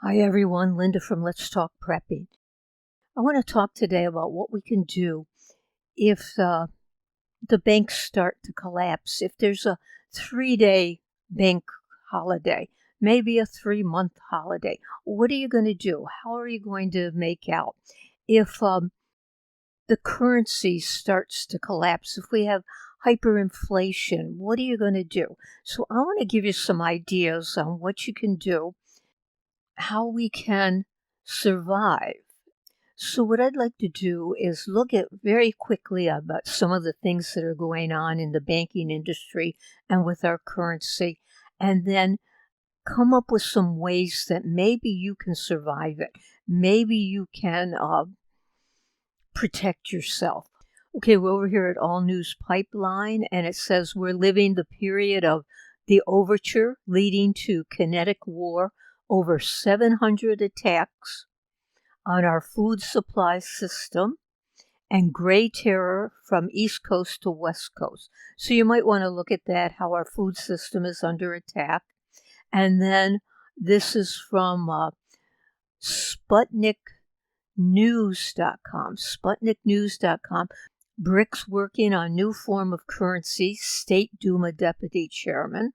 Hi everyone, Linda from Let's Talk Prepping. I want to talk today about what we can do if the banks start to collapse. If there's a 3-day bank holiday, maybe a 3-month holiday, what are you going to do? How are you going to make out? If the currency starts to collapse, if we have hyperinflation, what are you going to do? So I want to give you some ideas on what you can do, how we can survive. So what I'd like to do is look at very quickly about some of the things that are going on in the banking industry and with our currency, and then come up with some ways that maybe you can survive it. Maybe you can protect yourself. Okay, we're over here at All News Pipeline, and it says we're living the period of the overture leading to kinetic war, over 700 attacks on our food supply system, and gray terror from East Coast to West Coast. So you might want to look at that, how our food system is under attack. And this is from SputnikNews.com. SputnikNews.com. BRICS working on new form of currency, State Duma Deputy Chairman.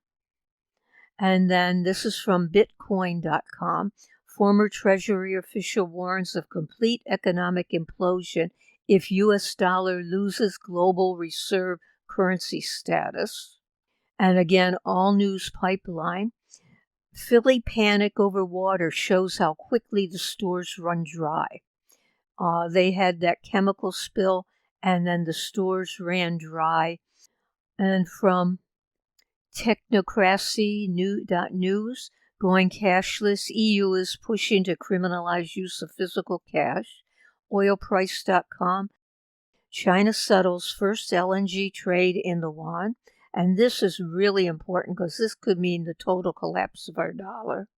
And then this is from Bitcoin.com. Former Treasury official warns of complete economic implosion if U.S. dollar loses global reserve currency status. And again, All News Pipeline. Philly panic over water shows how quickly the stores run dry. They had that chemical spill, and then the stores ran dry. And from Technocracy.news, going cashless, EU is pushing to criminalize use of physical cash. Oilprice.com, China settles first LNG trade in the yuan. And this is really important because this could mean the total collapse of our dollar.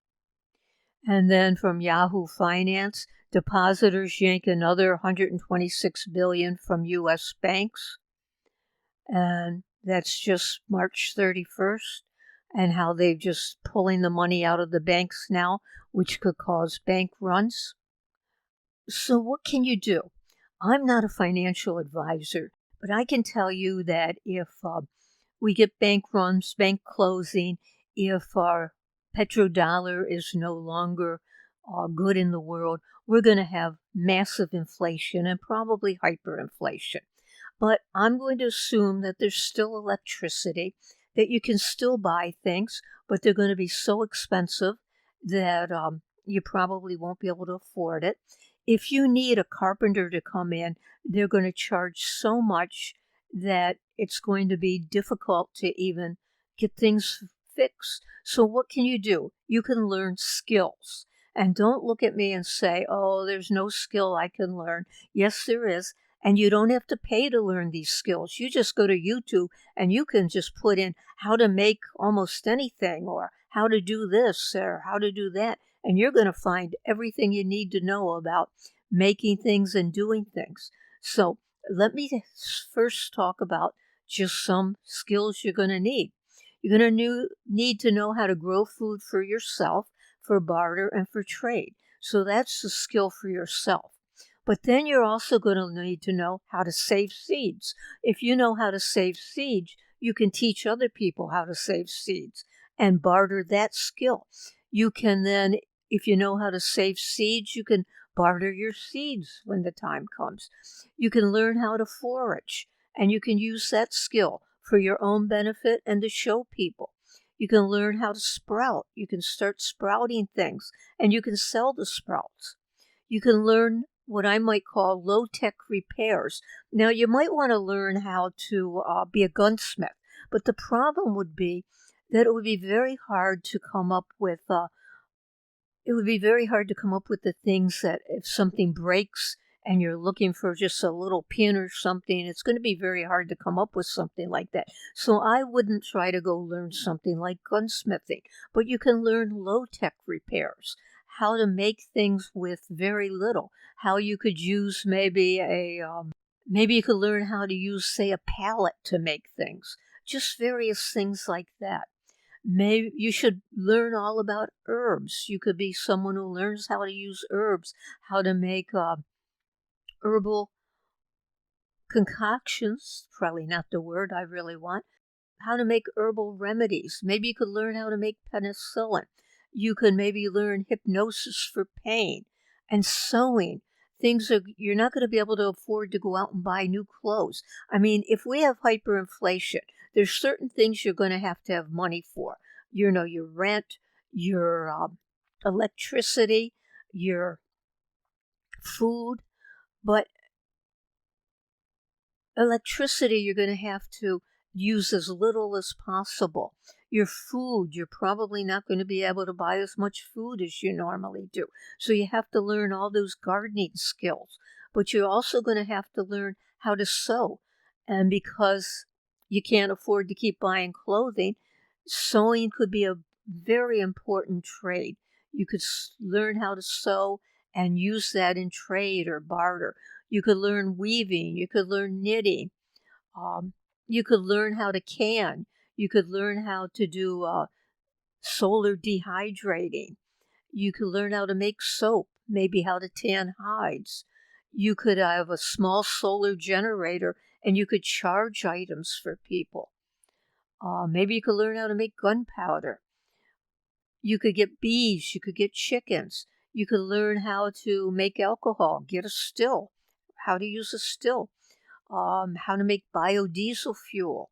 And then from Yahoo Finance, depositors yank another $126 billion from U.S. banks. And that's just March 31st, and how they're just pulling the money out of the banks now, which could cause bank runs. So what can you do? I'm not a financial advisor, but I can tell you that if we get bank runs, bank closing, if our petrodollar is no longer good in the world, we're going to have massive inflation and probably hyperinflation. But I'm going to assume that there's still electricity, that you can still buy things, but they're going to be so expensive that you probably won't be able to afford it. If you need a carpenter to come in, they're going to charge so much that it's going to be difficult to even get things fixed. So what can you do? You can learn skills. And don't look at me and say, oh, there's no skill I can learn. Yes, there is. And you don't have to pay to learn these skills. You just go to YouTube and you can just put in how to make almost anything, or how to do this, or how to do that. And you're going to find everything you need to know about making things and doing things. So let me first talk about just some skills you're going to need. You're going to need to know how to grow food for yourself, for barter, and for trade. So that's the skill for yourself. But then you're also going to need to know how to save seeds. If you know how to save seeds, you can teach other people how to save seeds and barter that skill. You can then, if you know how to save seeds, you can barter your seeds when the time comes. You can learn how to forage, and you can use that skill for your own benefit and to show people. You can learn how to sprout. You can start sprouting things, and you can sell the sprouts. You can learn what I might call low-tech repairs. Now, you might want to learn how to be a gunsmith, but the problem would be that it would be very hard to come up with the things that if something breaks and you're looking for just a little pin or something, it's going to be very hard to come up with something like that. So I wouldn't try to go learn something like gunsmithing, but you can learn low-tech repairs, how to make things with very little, how you could use maybe you could learn how to use, say, a pallet to make things, just various things like that. Maybe you should learn all about herbs. You could be someone who learns how to use herbs, how to make herbal concoctions, probably not the word I really want, how to make herbal remedies. Maybe you could learn how to make penicillin. You could maybe learn hypnosis for pain and sewing. You're not going to be able to afford to go out and buy new clothes. I mean, if we have hyperinflation, there's certain things you're going to have money for. You know, your rent, your electricity, your food, but electricity, you're going to have to use as little as possible. Your food, you're probably not going to be able to buy as much food as you normally do. So you have to learn all those gardening skills. But you're also going to have to learn how to sew. And because you can't afford to keep buying clothing, sewing could be a very important trade. You could learn how to sew and use that in trade or barter. You could learn weaving. You could learn knitting. You could learn how to can. You could learn how to do solar dehydrating. You could learn how to make soap, maybe how to tan hides. You could have a small solar generator and you could charge items for people. Maybe you could learn how to make gunpowder. You could get bees. You could get chickens. You could learn how to make alcohol, get a still, how to use a still, how to make biodiesel fuel.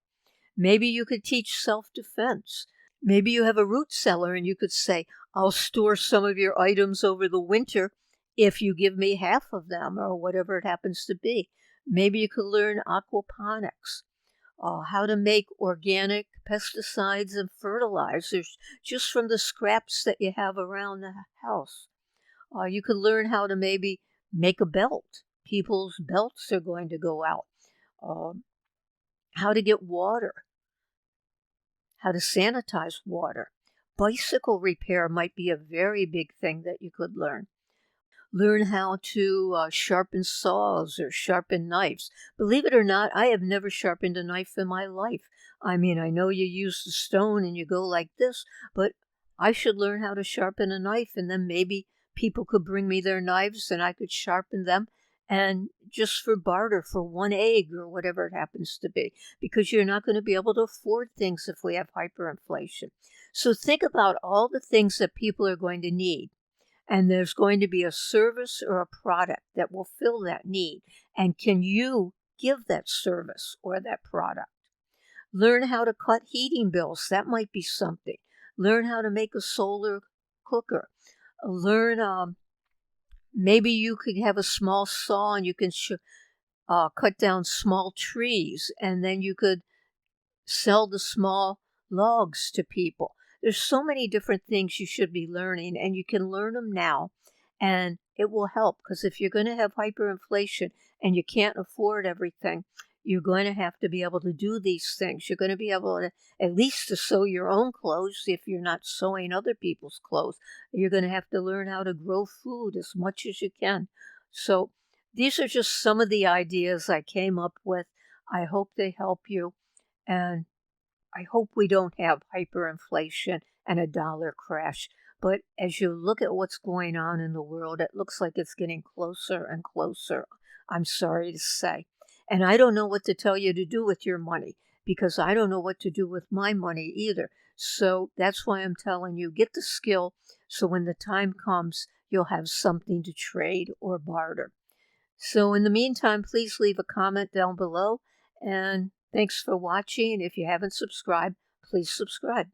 Maybe you could teach self-defense. Maybe you have a root cellar and you could say, I'll store some of your items over the winter if you give me half of them or whatever it happens to be. Maybe you could learn aquaponics, how to make organic pesticides and fertilizers just from the scraps that you have around the house. You could learn how to maybe make a belt. People's belts are going to go out. How to get water. How to sanitize water. Bicycle repair might be a very big thing that you could learn. Learn how to sharpen saws or sharpen knives. Believe it or not, I have never sharpened a knife in my life. I mean, I know you use the stone and you go like this, but I should learn how to sharpen a knife, and then maybe people could bring me their knives and I could sharpen them, and just for barter for one egg or whatever it happens to be, because you're not going to be able to afford things if we have hyperinflation. So think about all the things that people are going to need. And there's going to be a service or a product that will fill that need. And can you give that service or that product? Learn how to cut heating bills. That might be something. Learn how to make a solar cooker. Learn, maybe you could have a small saw and you can cut down small trees, and then you could sell the small logs to people. There's so many different things you should be learning, and you can learn them now, and it will help, because if you're going to have hyperinflation and you can't afford everything, you're going to have to be able to do these things. You're going to be able to at least to sew your own clothes if you're not sewing other people's clothes. You're going to have to learn how to grow food as much as you can. So these are just some of the ideas I came up with. I hope they help you, and I hope we don't have hyperinflation and a dollar crash. But as you look at what's going on in the world, it looks like it's getting closer and closer, I'm sorry to say. And I don't know what to tell you to do with your money, because I don't know what to do with my money either. So that's why I'm telling you, get the skill so when the time comes, you'll have something to trade or barter. So in the meantime, please leave a comment down below, and thanks for watching. If you haven't subscribed, please subscribe.